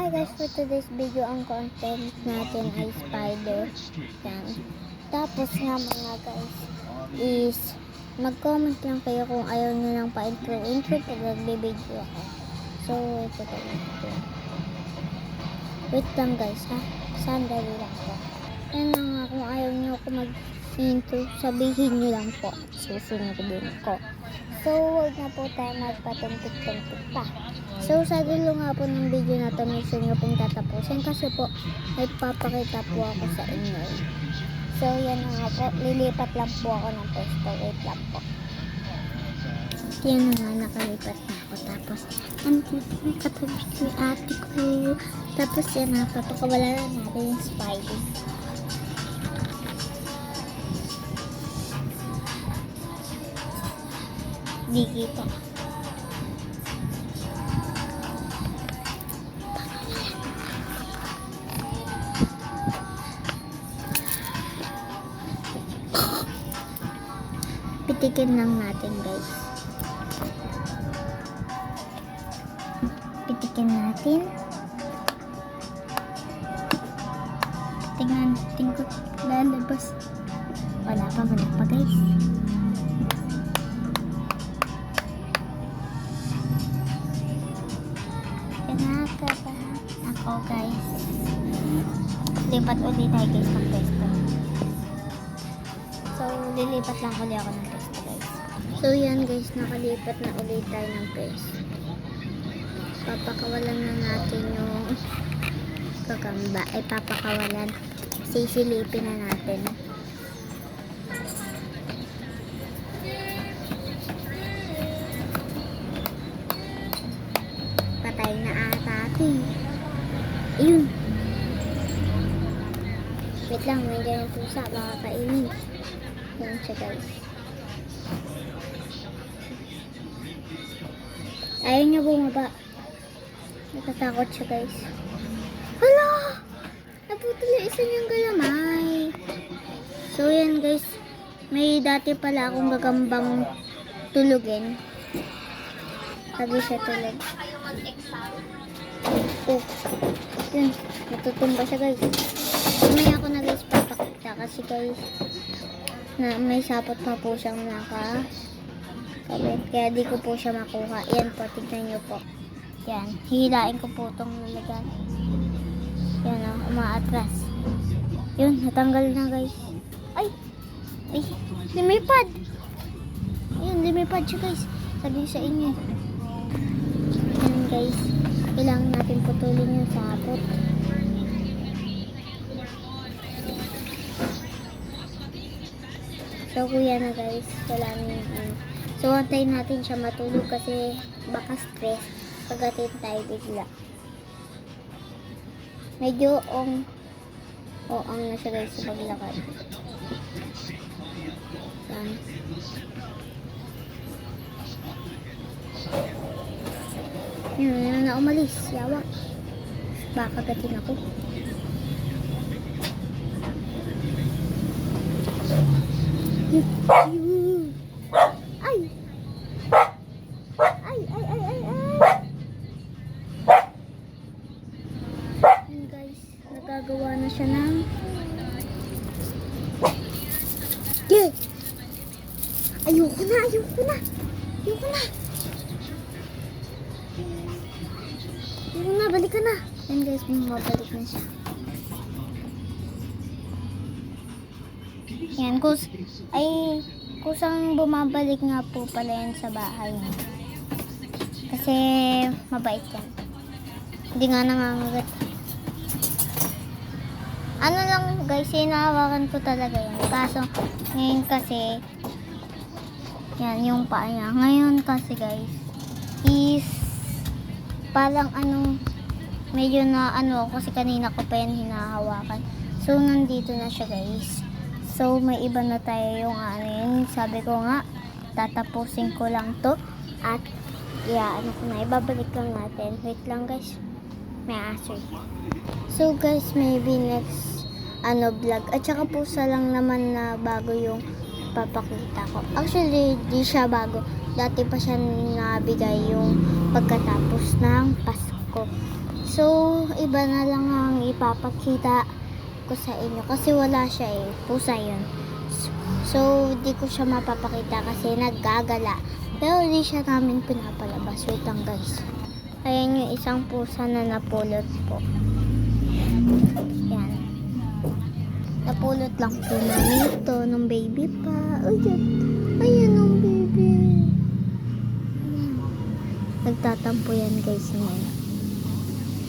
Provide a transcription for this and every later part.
Hi guys, for today's video ang content natin ay spider. Yan. Tapos nga mga guys is mag-comment lang kayo kung ayaw nyo lang pa-intro pag nagbe-video ako. So, ito ito. Wait lang guys ha. Sandali lang po. Yan lang nga, kung ayaw nyo ako mag-intro, sabihin nyo lang po at susunodin ko. So, huwag na po tayo magpatumpik-tumpik pa. So, sa dulo nga po ng video na to, make sure nyo pong tatapusin kasi po, may papakita po ako sa inyo. So, yan na nga po. Lilipat lang po ako ng pwesto. Wait lang po. Yan na nga, nakalipat na ako. Tapos, andito may katabi ko yung ate ko. Tapos, yan na, papakawala na natin yung spidey. Di kita. Pitikin lang natin guys. Pitikin natin. Tingnan ko lalabas. Wala pa guys. Ako guys. Lipat ulit tayo guys ng pwesto. So, lilipat lang ulit ako ng pwesto guys. So, yan guys, nakalipat na ulit tayo ng pwesto. Papakawalan na natin yung kakamba. Ay, papakawalan. Sisilipin na natin. Patay na ata ate. Ayun. Wait lang, may ganyan pusa. Baka kainin. Yan siya guys. Ayaw niya bumaba. Natatakot siya guys. Hala! Naputol yung isa niyang galamay. So yan guys. May dati pala akong gagambang tulugin. Lagi siya tulog. Oh. Yun. Natutumba siya guys. May ako na guys papakita kasi guys na may sapot pa po siyang nakakabit. Kaya di ko po siya makuha. Yan po. Tignan nyo po. Yan. Hilain ko po itong lalagan. Yan o. Umaatras. Yun. Natanggal na guys. Ay. Ay. Lumipad. Ayun. Lumipad siya guys. Sabi sa inyo. Yan guys. Kailangan natin putulin yung sapot. So, kuya na guys. Wala na yung So, antayin natin siya matulog kasi baka stress. Pagatin tayo bigla. Medyo ang na siya guys sa paglakad. Yan. Yan na umalis. Yawak. Baka gatin ako. Ay! Ay! Yan guys. Nagagawa na siya ng yeah! Ayoko na! Balik ka na. Yan guys, bumabalik na siya. Yan, kusang bumabalik nga po pala yan sa bahay niya. Kasi mabait yan. Hindi nga nangangagat. Ano lang guys, hinahawakan ko talaga yan. Kaso, ngayon kasi, yan, yung paa niya. Ngayon kasi guys, is, parang medyo na kasi kanina ko pa yan hinahawakan. So, nandito na siya guys. So, may iba na tayo yung yun. Sabi ko nga, tatapusin ko lang to. At, ibabalik lang natin. Wait lang guys. May aso. So, guys, maybe next, vlog. At saka pusa lang naman na bago yung papakita ko. Actually, di siya bago. Dati pa siya nabigay yung pagkatapos ng Pasko. So, iba na lang ang ipapakita ko sa inyo kasi wala siya eh. Pusa yun. So, di ko siya mapapakita kasi naggagala. Pero di siya namin pinapalabas. Wait lang guys. Ayan yung isang pusa na napulot po. Yan. Napulot lang po namin ito nung baby pa. Ayan. Ayan ang baby. Nagtatampo yan guys ngayon.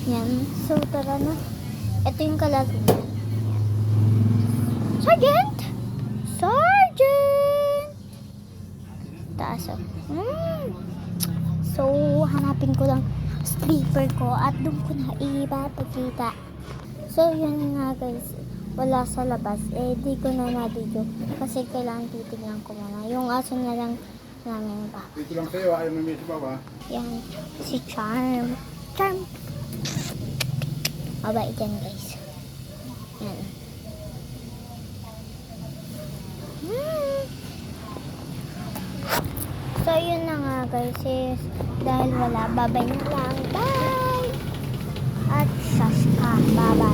Yan. So, tara na. Ito yung kalagyan. Sergeant! Sergeant! Taas o. So, hanapin ko lang sleeper ko at doon ko na ipapakita. So, yun nga guys. Wala sa labas. Eh, di ko na na-video. Kasi kailangan titignan ko muna. Yung aso na lang namin ba. Dito lang sa'yo, ayaw na may ba? Yan. Si Charm. Charm! Mabait yan guys. Yan. So, yun na nga guys. Dahil wala, babay na lang. Bye! At saska. Bye-bye.